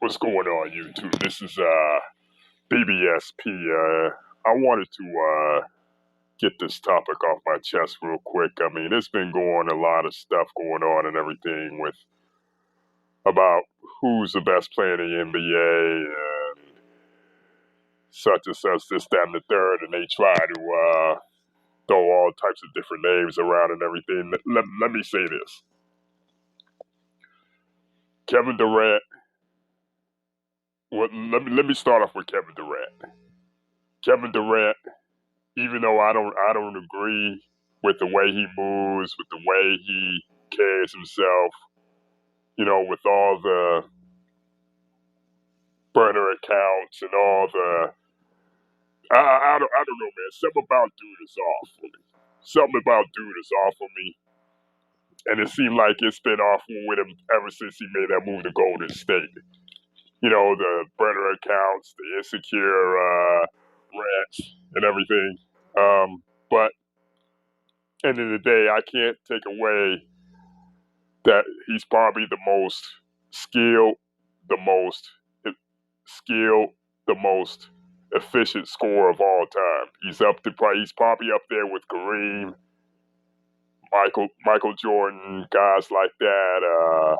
What's going on, YouTube? This is BBSP. I wanted to get this topic off my chest real quick. I mean, there's been a lot of stuff going on and everything with about who's the best player in the NBA and such and such, this, that, and the third, and they try to throw all types of different names around and everything. Let me say this: Kevin Durant. Well, let me start off with Kevin Durant. Kevin Durant, even though I don't agree with the way he moves, with the way he carries himself, with all the burner accounts and all the I don't know, man. Something about dude is off for me. Something about dude is off for me. And it seemed like it's been off with him ever since he made that move to Golden State. The burner accounts, the insecure rants and everything. But end of the day, I can't take away that he's probably the most skilled, the most efficient scorer of all time. He's probably up there with Kareem, Michael Jordan, guys like that.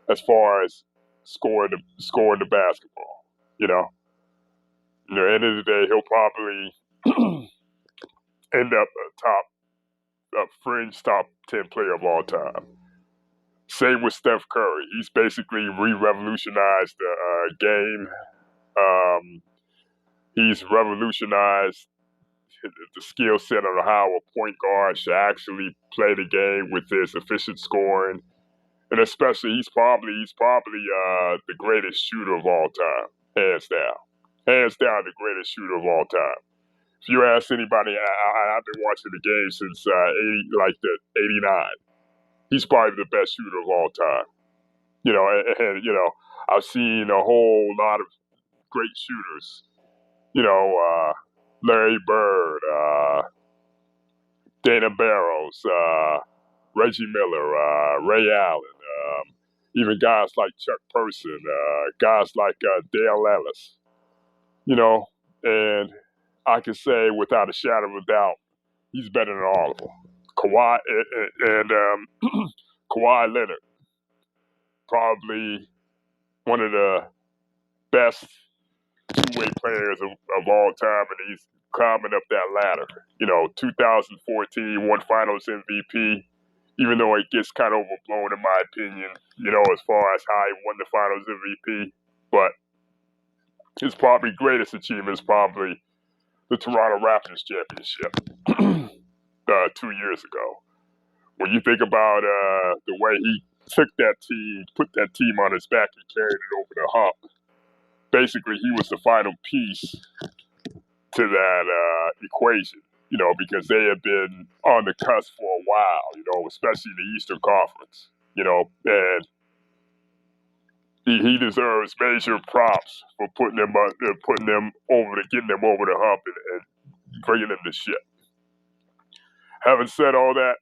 As far as scoring the basketball, end of the day, he'll probably end up a fringe top 10 player of all time. Same with Steph Curry. He's basically revolutionized the game. He's revolutionized the skill set on how a point guard should actually play the game with his efficient scoring, and especially he's probably the greatest shooter of all time, hands down the greatest shooter of all time. If you ask anybody, I've been watching the game since '89. He's probably the best shooter of all time. I've seen a whole lot of great shooters. Larry Bird, Dana Barros, Reggie Miller, Ray Allen, even guys like Chuck Person, guys like Dale Ellis. And I can say without a shadow of a doubt, he's better than all of them. Kawhi and Kawhi Leonard, probably one of the best two-way players of all time, and he's climbing up that ladder. 2014 won Finals MVP, even though it gets kind of overblown in my opinion. As far as how he won the Finals MVP, but his probably greatest achievement is probably the Toronto Raptors championship 2 years ago. When you think about the way he took that team, put that team on his back and carried it over the hump, basically he was the final piece to that equation, because they had been on the cusp for a while, especially the Eastern Conference, and he deserves major props for getting them over the hump and bringing them to shit. Having said all that,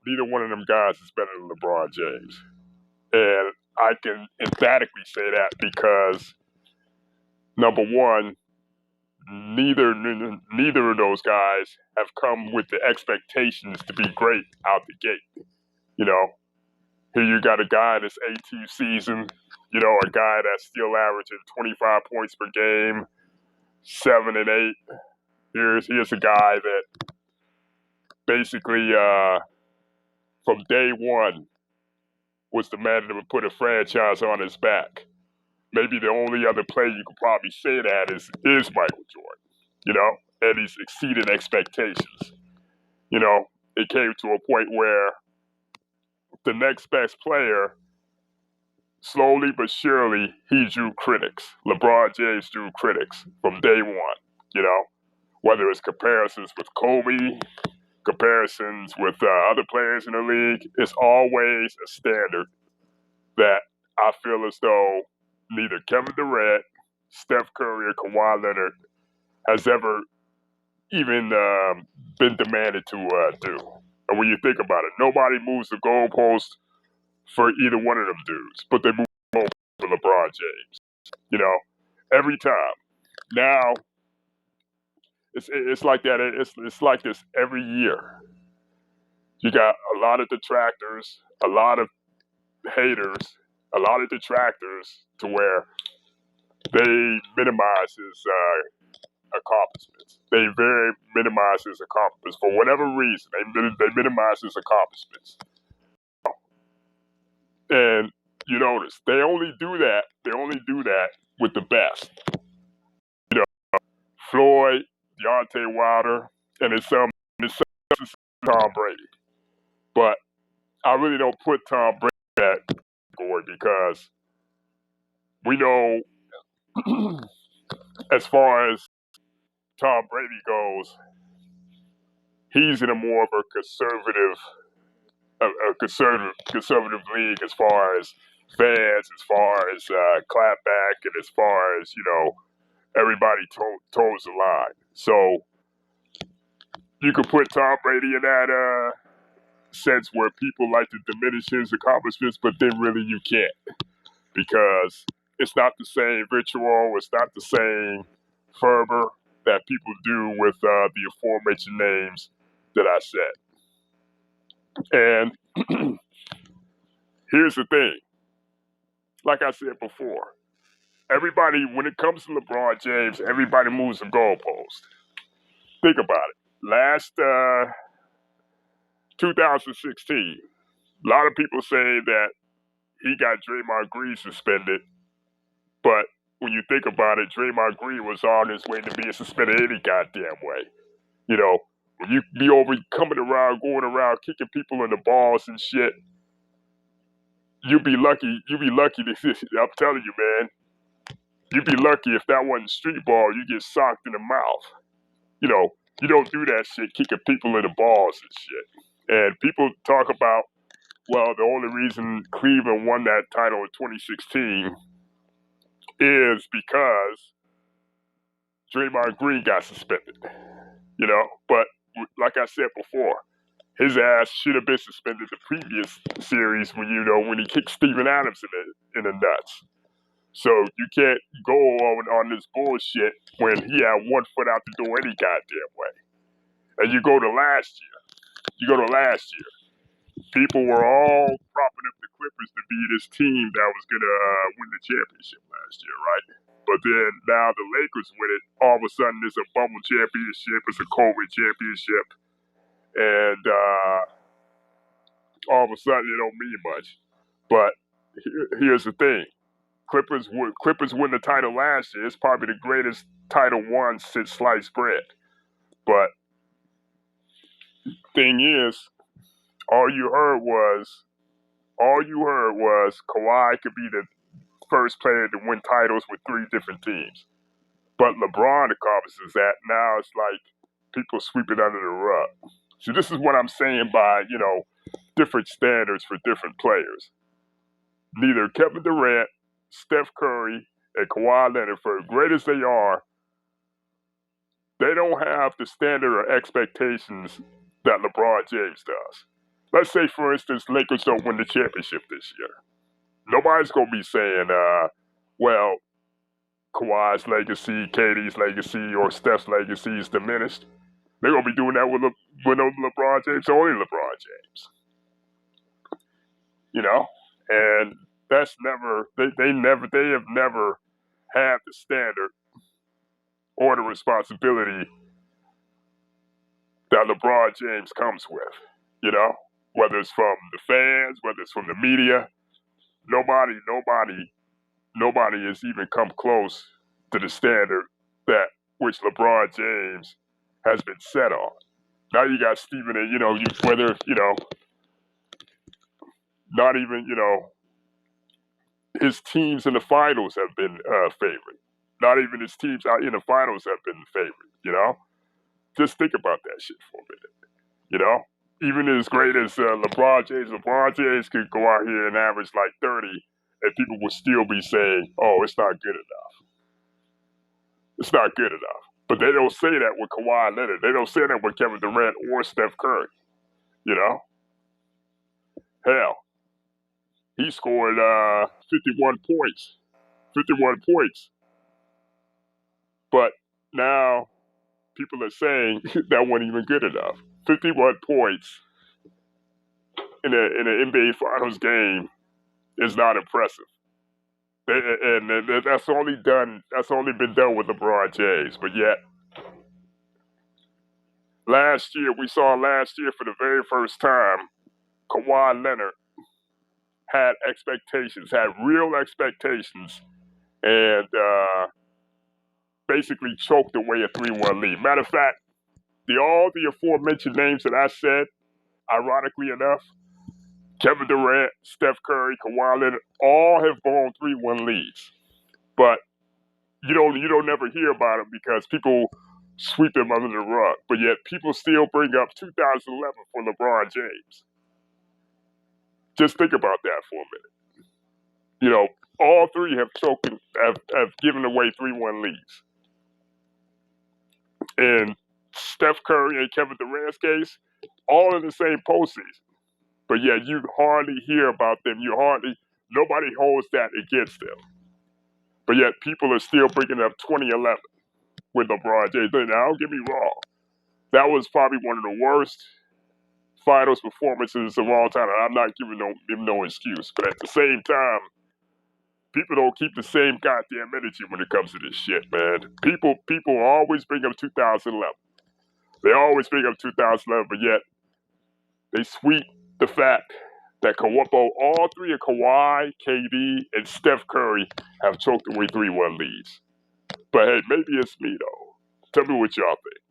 neither one of them guys is better than LeBron James. And I can emphatically say that because, number one, neither of those guys have come with the expectations to be great out the gate. Here you got a guy in his 18th season, a guy that's still averaging 25 points per game, 7 and 8. Here's a guy that basically from day one was the man that would put a franchise on his back. Maybe the only other player you could probably say that is Michael Jordan, and he's exceeded expectations. It came to a point where the next best player, slowly but surely, he drew critics. LeBron James drew critics from day one, whether it's comparisons with Kobe, comparisons with other players in the league. It's always a standard that I feel as though neither Kevin Durant, Steph Curry, or Kawhi Leonard has ever even been demanded to do. And when you think about it, nobody moves the goalpost for either one of them dudes, but they move the goalpost for LeBron James. You know, every time. Now it's like that. It's like this every year. You got a lot of detractors, a lot of haters, a lot of detractors to where they minimize his accomplishments. They very minimize his accomplishments for whatever reason. They minimize his accomplishments, and you notice they only do that. They only do that with the best. You know, Floyd, Deontay Wilder, and it's Tom Brady. But I really don't put Tom Brady in that category because we know, as far as Tom Brady goes, he's in a more of a conservative league as far as fans, as far as clapback, and as far as everybody toes the line. So you could put Tom Brady in that sense where people like to diminish his accomplishments, but then really you can't, because it's not the same ritual, it's not the same fervor that people do with the aforementioned names that I said. And here's the thing. Like I said before, everybody, when it comes to LeBron James, everybody moves the goalpost. Think about it. Last 2016, a lot of people say that he got Draymond Green suspended, but when you think about it, Draymond Green was on his way to being suspended any goddamn way. When you be over coming around, going around, kicking people in the balls and shit, you'd be lucky. You'd be lucky I'm telling you, man. You'd be lucky if that wasn't street ball. You get socked in the mouth. You don't do that shit, kicking people in the balls and shit. And people talk about, well, the only reason Cleveland won that title in 2016 is because Draymond Green got suspended. But like I said before, his ass should have been suspended the previous series when he kicked Steven Adams in the nuts. So you can't go on this bullshit when he had one foot out the door any goddamn way. And you go to last year. People were all propping up the Clippers to be this team that was going to win the championship last year, right? But then now the Lakers win it. All of a sudden, it's a bubble championship. It's a COVID championship. And all of a sudden, it don't mean much. But here's the thing. Clippers win the title last year. It's probably the greatest title won since sliced bread. But thing is, all you heard was Kawhi could be the first player to win titles with 3 different teams. But LeBron accomplishes that. Now it's like people sweep it under the rug. So this is what I'm saying by, different standards for different players. Neither Kevin Durant, Steph Curry, and Kawhi Leonard, for as great as they are, they don't have the standard or expectations that LeBron James does. Let's say, for instance, Lakers don't win the championship this year. Nobody's going to be saying, well, Kawhi's legacy, KD's legacy, or Steph's legacy is diminished. They're going to be doing that with LeBron James, only LeBron James. And that's never, they have never had the standard or the responsibility that LeBron James comes with, whether it's from the fans, whether it's from the media. Nobody has even come close to the standard that which LeBron James has been set on. Now you got Stephen, not even, his teams in the finals have been favored. Not even his teams out in the finals have been favored, Just think about that shit for a minute, Even as great as LeBron James could go out here and average like 30, and people would still be saying, oh, it's not good enough. It's not good enough. But they don't say that with Kawhi Leonard. They don't say that with Kevin Durant or Steph Curry, Hell, he scored 51 points 51 points. But now people are saying that wasn't even good enough. 51 points in an NBA Finals game is not impressive. And that's only been done with LeBron James. But yet, we saw last year for the very first time, Kawhi Leonard had expectations, had real expectations, and basically choked away a 3-1 lead. Matter of fact, all the aforementioned names that I said, ironically enough, Kevin Durant, Steph Curry, Kawhi Leonard, all have blown 3-1 leads. But you don't never hear about them because people sweep them under the rug. But yet people still bring up 2011 for LeBron James. Just think about that for a minute. All three have given away 3-1 leads. In Steph Curry and Kevin Durant's case, all in the same postseason. But yet you hardly hear about them. Nobody holds that against them. But yet people are still bringing up 2011 with LeBron James. Now, don't get me wrong. That was probably one of the worst finals performances of all time. And I'm not giving him no excuse. But at the same time, people don't keep the same goddamn energy when it comes to this shit, man. People always bring up 2011. They always bring up 2011, but yet they sweep the fact that all three of Kawhi, KD, and Steph Curry have choked away 3-1 leads. But hey, maybe it's me though. Tell me what y'all think.